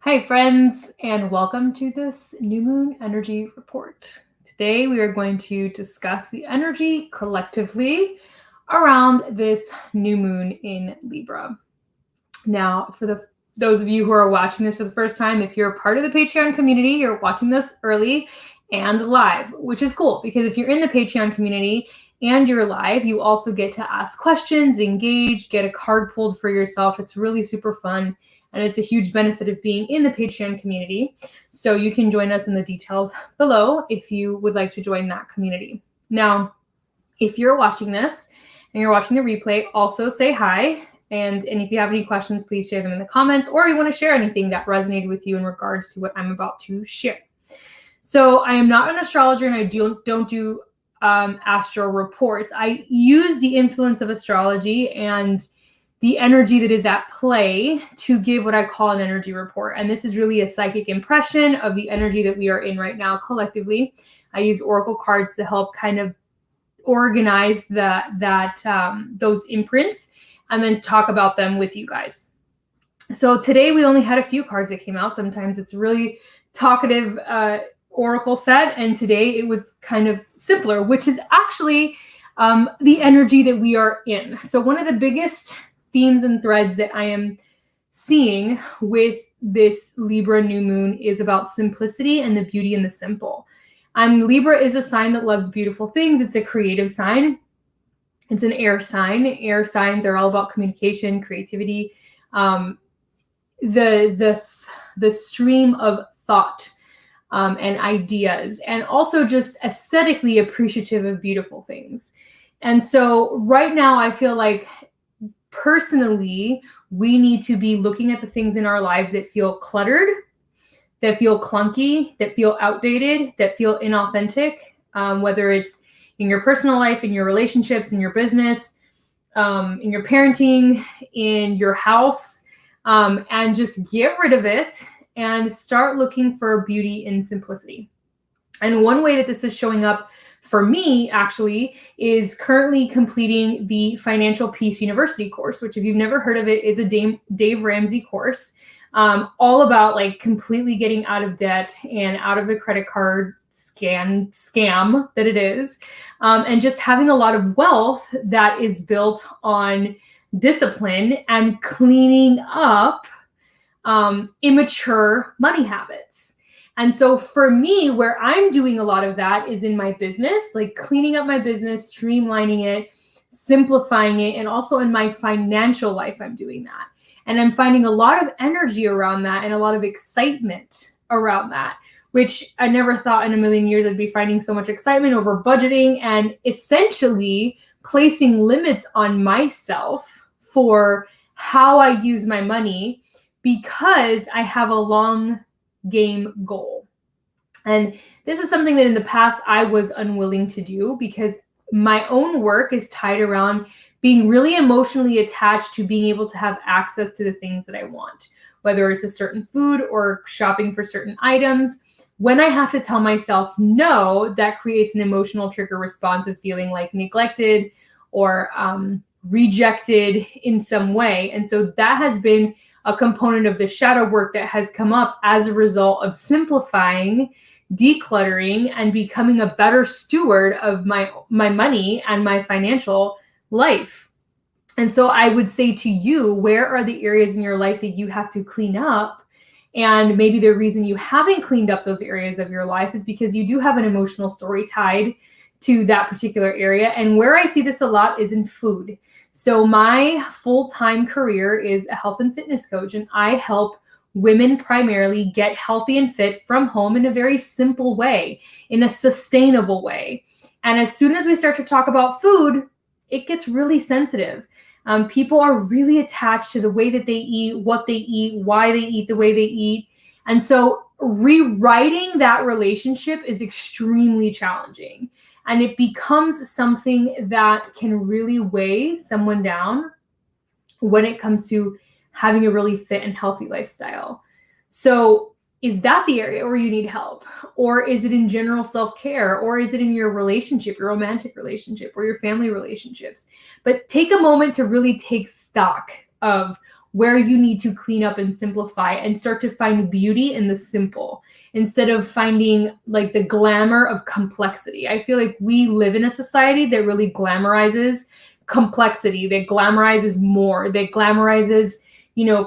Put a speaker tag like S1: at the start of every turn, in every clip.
S1: Hi, friends, and welcome to this new moon energy report. Today, we are going to discuss the energy collectively around this new moon in Libra. Now, for those of you who are watching this for the first time, if you're a part of the Patreon community, you're watching this early and live, which is cool because if you're in the Patreon community and you're live, you also get to ask questions, engage, get a card pulled for yourself. It's really super fun. And it's a huge benefit of being in the Patreon community. So you can join us in the details below if you would like to join that community. Now, if you're watching this and you're watching the replay, also say hi. And if you have any questions, please share them in the comments, or you want to share anything that resonated with you in regards to what I'm about to share. So I am not an astrologer and I don't do astro reports. I use the influence of astrology and the energy that is at play to give what I call an energy report. And this is really a psychic impression of the energy that we are in right now collectively. I use oracle cards to help kind of organize those imprints and then talk about them with you guys. So today we only had a few cards that came out. Sometimes it's really talkative oracle set, and today it was kind of simpler, which is actually the energy that we are in. So one of the biggest themes and threads that I am seeing with this Libra new moon is about simplicity and the beauty in the simple. And Libra is a sign that loves beautiful things. It's a creative sign. It's an air sign. Air signs are all about communication, creativity, the stream of thought and ideas, and also just aesthetically appreciative of beautiful things. And so right now I feel like personally, we need to be looking at the things in our lives that feel cluttered, that feel clunky, that feel outdated, that feel inauthentic, whether it's in your personal life, in your relationships, in your business, in your parenting, in your house, and just get rid of it and start looking for beauty in simplicity. And one way that this is showing up for me, actually, is currently completing the Financial Peace University course, which if you've never heard of it, is a Dave Ramsey course, all about like completely getting out of debt and out of the credit card scam that it is, and just having a lot of wealth that is built on discipline and cleaning up immature money habits. And so for me, where I'm doing a lot of that is in my business, like cleaning up my business, streamlining it, simplifying it, and also in my financial life, I'm doing that. And I'm finding a lot of energy around that and a lot of excitement around that, which I never thought in a million years I'd be finding so much excitement over budgeting and essentially placing limits on myself for how I use my money because I have a long game goal. And this is something that in the past I was unwilling to do because my own work is tied around being really emotionally attached to being able to have access to the things that I want, whether it's a certain food or shopping for certain items. When I have to tell myself no, that creates an emotional trigger response of feeling like neglected or rejected in some way. And so that has been a component of the shadow work that has come up as a result of simplifying, decluttering, and becoming a better steward of my money and my financial life. And so I would say to you, where are the areas in your life that you have to clean up? And maybe the reason you haven't cleaned up those areas of your life is because you do have an emotional story tied to that particular area. And where I see this a lot is in food. So my full-time career is a health and fitness coach, and I help women primarily get healthy and fit from home in a very simple way, in a sustainable way. And as soon as we start to talk about food, it gets really sensitive. People are really attached to the way that they eat, what they eat, why they eat the way they eat. And so rewriting that relationship is extremely challenging. And it becomes something that can really weigh someone down when it comes to having a really fit and healthy lifestyle. So is that the area where you need help? Or is it in general self-care? Or is it in your relationship, your romantic relationship, or your family relationships? But take a moment to really take stock of where you need to clean up and simplify and start to find beauty in the simple instead of finding like the glamour of complexity. I feel like we live in a society that really glamorizes complexity, that glamorizes more, that glamorizes,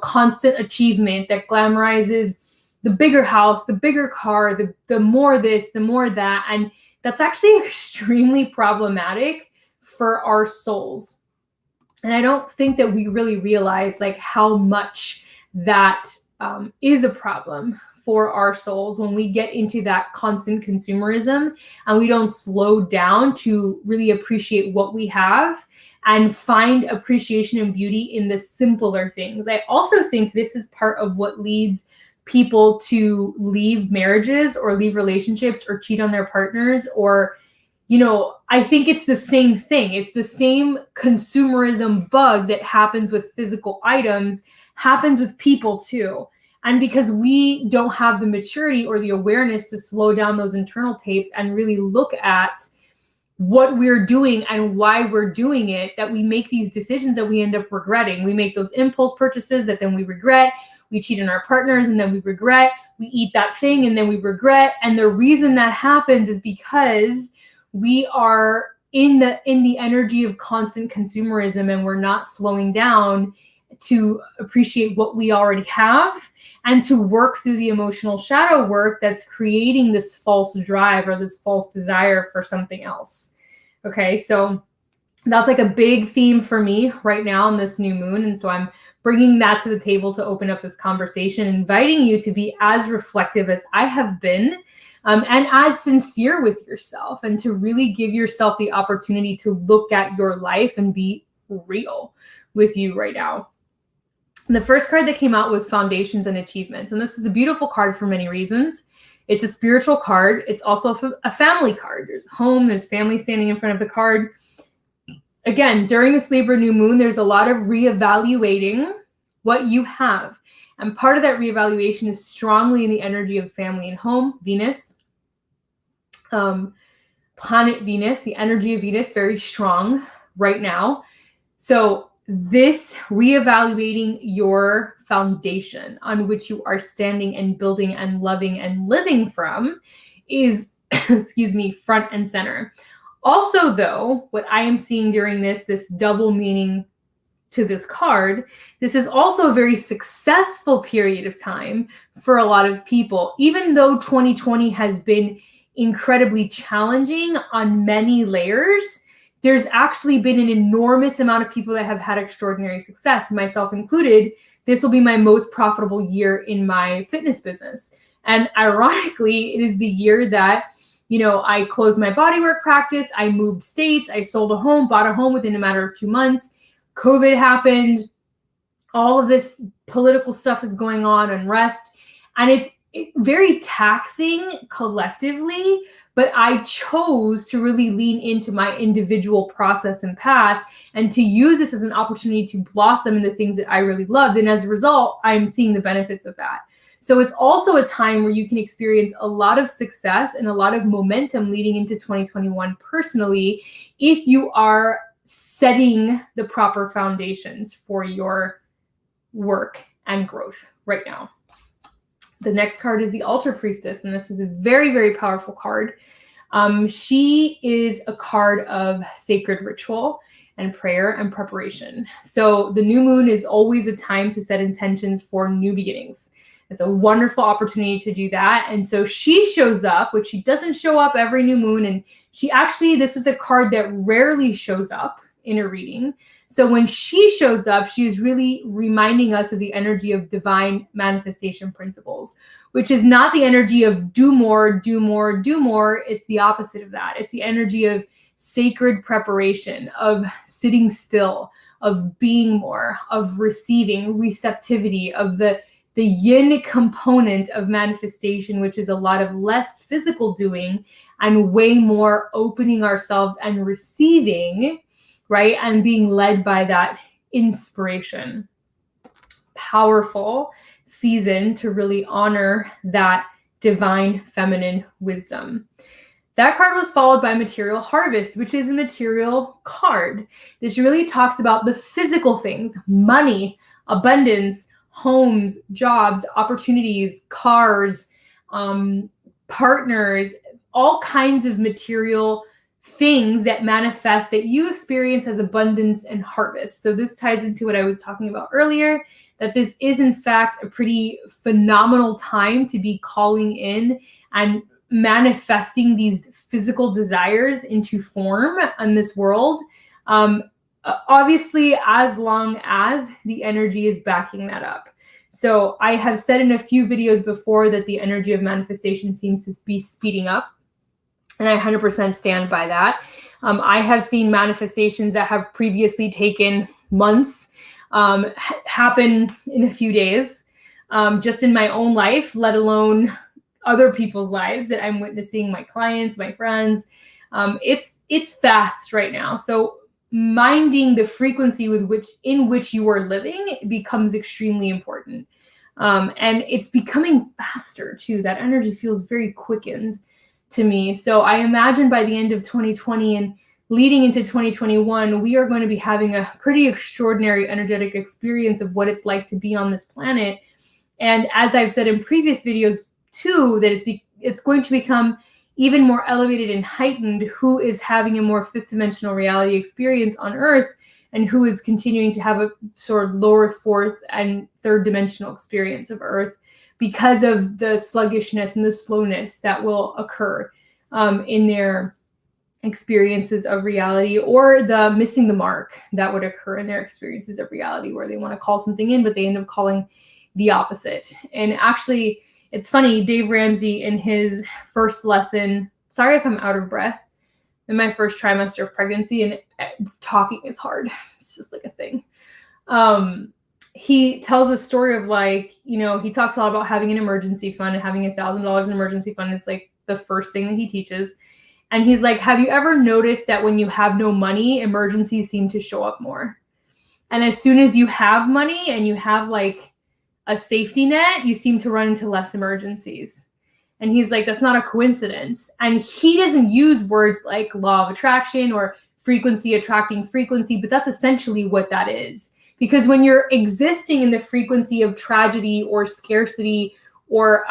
S1: constant achievement, that glamorizes the bigger house, the bigger car, the more this, the more that. And that's actually extremely problematic for our souls. And I don't think that we really realize like how much that is a problem for our souls when we get into that constant consumerism and we don't slow down to really appreciate what we have and find appreciation and beauty in the simpler things. I also think this is part of what leads people to leave marriages or leave relationships or cheat on their partners, or I think it's the same thing. It's the same consumerism bug that happens with physical items, happens with people too. And because we don't have the maturity or the awareness to slow down those internal tapes and really look at what we're doing and why we're doing it, that we make these decisions that we end up regretting. We make those impulse purchases that then we regret. We cheat on our partners and then we regret. We eat that thing and then we regret. And the reason that happens is because we are in the energy of constant consumerism and we're not slowing down to appreciate what we already have and to work through the emotional shadow work that's creating this false drive or this false desire for something else. Okay, so that's like a big theme for me right now on this new moon. And so I'm bringing that to the table to open up this conversation, inviting you to be as reflective as I have been, and as sincere with yourself, and to really give yourself the opportunity to look at your life and be real with you right now. And the first card that came out was Foundations and Achievements. And this is a beautiful card for many reasons. It's a spiritual card. It's also a family card. There's home, there's family standing in front of the card. Again, during this Libra new moon, there's a lot of reevaluating what you have. And part of that reevaluation is strongly in the energy of family and home, Venus. Planet Venus, the energy of Venus, very strong right now. So this reevaluating your foundation on which you are standing and building and loving and living from is, front and center. Also, though, what I am seeing during this double meaning to this card, this is also a very successful period of time for a lot of people. Even though 2020 has been incredibly challenging on many layers, there's actually been an enormous amount of people that have had extraordinary success, myself included. This will be my most profitable year in my fitness business. And ironically, it is the year that, I closed my bodywork practice, I moved states, I sold a home, bought a home within a matter of 2 months. COVID happened, all of this political stuff is going on, unrest, and it's very taxing collectively, but I chose to really lean into my individual process and path and to use this as an opportunity to blossom in the things that I really loved. And as a result, I'm seeing the benefits of that. So it's also a time where you can experience a lot of success and a lot of momentum leading into 2021 personally, if you are setting the proper foundations for your work and growth right now. The next card is the Altar Priestess, and this is a very, very powerful card. She is a card of sacred ritual and prayer and preparation. So the new moon is always a time to set intentions for new beginnings. It's a wonderful opportunity to do that. And so she shows up, which she doesn't show up every new moon. And this is a card that rarely shows up in a reading. So when she shows up, she's really reminding us of the energy of divine manifestation principles, which is not the energy of do more, do more, do more. It's the opposite of that. It's the energy of sacred preparation, of sitting still, of being more, of receiving, receptivity, of the yin component of manifestation, which is a lot of less physical doing and way more opening ourselves and receiving, right? And being led by that inspiration. Powerful season to really honor that divine feminine wisdom. That card was followed by Material Harvest, which is a material card. This really talks about the physical things, money, abundance, homes, jobs, opportunities, cars, partners, all kinds of material things that manifest that you experience as abundance and harvest. So this ties into what I was talking about earlier, that this is in fact a pretty phenomenal time to be calling in and manifesting these physical desires into form in this world. Obviously, as long as the energy is backing that up. So I have said in a few videos before that the energy of manifestation seems to be speeding up. And I 100% stand by that. I have seen manifestations that have previously taken months happen in a few days, just in my own life, let alone other people's lives that I'm witnessing, my clients, my friends. It's fast right now. So minding the frequency in which you are living becomes extremely important. And it's becoming faster too. That energy feels very quickened to me. So I imagine by the end of 2020 and leading into 2021, we are going to be having a pretty extraordinary energetic experience of what it's like to be on this planet. And as I've said in previous videos too, that it's going to become even more elevated and heightened who is having a more fifth dimensional reality experience on Earth and who is continuing to have a sort of lower fourth and third dimensional experience of Earth, because of the sluggishness and the slowness that will occur in their experiences of reality, or the missing the mark that would occur in their experiences of reality, where they want to call something in, but they end up calling the opposite. And actually, it's funny, Dave Ramsey in his first lesson, sorry if I'm out of breath, in my first trimester of pregnancy, and talking is hard. It's just like a thing. He tells a story of he talks a lot about having an emergency fund, and having $1,000 in emergency fund is like the first thing that he teaches. And he's like, have you ever noticed that when you have no money, emergencies seem to show up more? And as soon as you have money and you have like a safety net, you seem to run into less emergencies. And he's like, that's not a coincidence. And he doesn't use words like law of attraction or frequency attracting frequency, but that's essentially what that is. Because when you're existing in the frequency of tragedy or scarcity or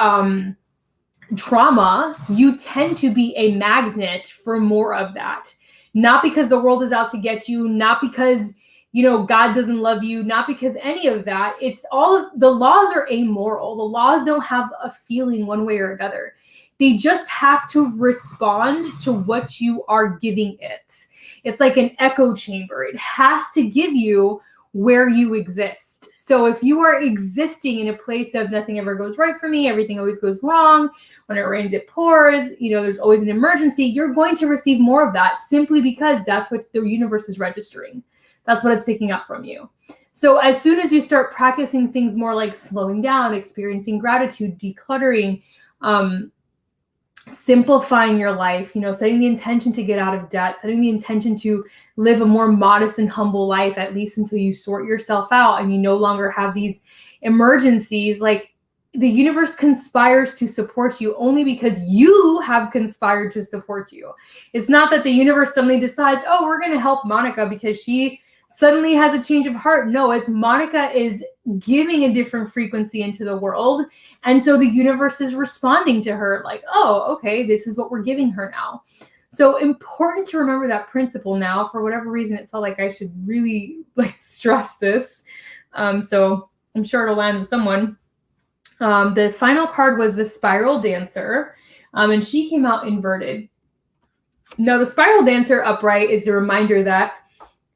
S1: trauma, you tend to be a magnet for more of that. Not because the world is out to get you, not because, God doesn't love you, not because any of that. It's all, the laws are amoral. The laws don't have a feeling one way or another. They just have to respond to what you are giving it. It's like an echo chamber. It has to give you where you exist. So if you are existing in a place of nothing ever goes right for me, everything always goes wrong, when it rains, it pours, there's always an emergency, you're going to receive more of that simply because that's what the universe is registering. That's what it's picking up from you. So as soon as you start practicing things more like slowing down, experiencing gratitude, decluttering, simplifying your life, setting the intention to get out of debt, setting the intention to live a more modest and humble life, at least until you sort yourself out and you no longer have these emergencies. Like, the universe conspires to support you only because you have conspired to support you. It's not that the universe suddenly decides, oh, we're going to help Monica because she suddenly has a change of heart. No, it's Monica is giving a different frequency into the world. And so the universe is responding to her like, oh, okay, this is what we're giving her now. So important to remember that principle now. For whatever reason, it felt like I should really stress this. So I'm sure it'll land with someone. The final card was the Spiral Dancer, and she came out inverted. Now, the Spiral Dancer upright is a reminder that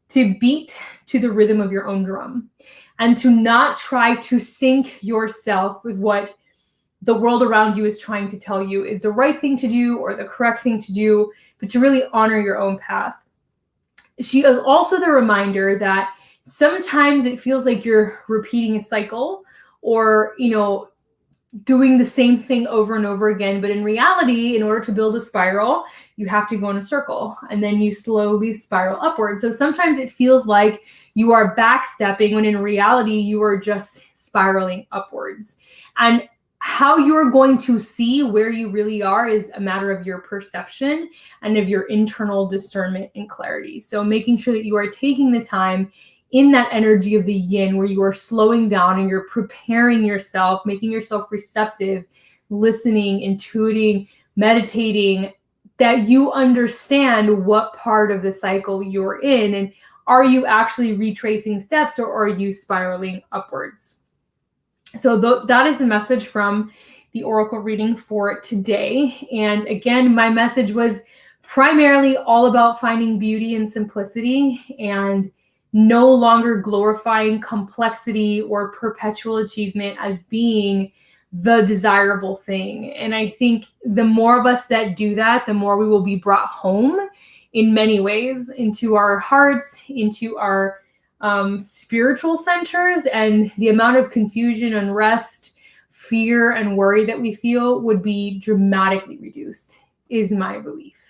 S1: to beat to the rhythm of your own drum and to not try to sync yourself with what the world around you is trying to tell you is the right thing to do or the correct thing to do, but to really honor your own path. She is also the reminder that sometimes it feels like you're repeating a cycle or, doing the same thing over and over again. But in reality, in order to build a spiral, you have to go in a circle and then you slowly spiral upward. So sometimes it feels like you are backstepping when in reality, you are just spiraling upwards. And how you're going to see where you really are is a matter of your perception and of your internal discernment and clarity. So making sure that you are taking the time in that energy of the yin, where you are slowing down and you're preparing yourself, making yourself receptive, listening, intuiting, meditating, that you understand what part of the cycle you're in, and are you actually retracing steps, or are you spiraling upwards? So that is the message from the oracle reading for today. And again, my message was primarily all about finding beauty and simplicity, and no longer glorifying complexity or perpetual achievement as being the desirable thing. And I think the more of us that do that, the more we will be brought home in many ways, into our hearts, into our spiritual centers, and the amount of confusion, unrest, fear, and worry that we feel would be dramatically reduced, is my belief.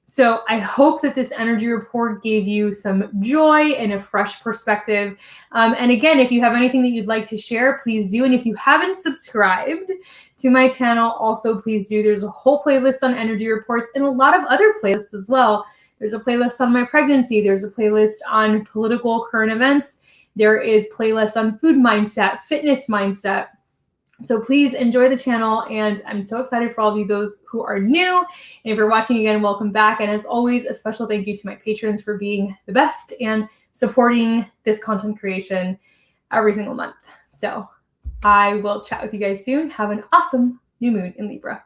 S1: So I hope that this energy report gave you some joy and a fresh perspective. And again, if you have anything that you'd like to share, please do. And if you haven't subscribed to my channel, also please do. There's a whole playlist on energy reports and a lot of other playlists as well. There's a playlist on my pregnancy. There's a playlist on political current events. There is playlists on food mindset, fitness mindset. So please enjoy the channel, and I'm so excited for all of you, those who are new. And if you're watching again, welcome back. And as always, a special thank you to my patrons for being the best and supporting this content creation every single month. So I will chat with you guys soon. Have an awesome new moon in Libra.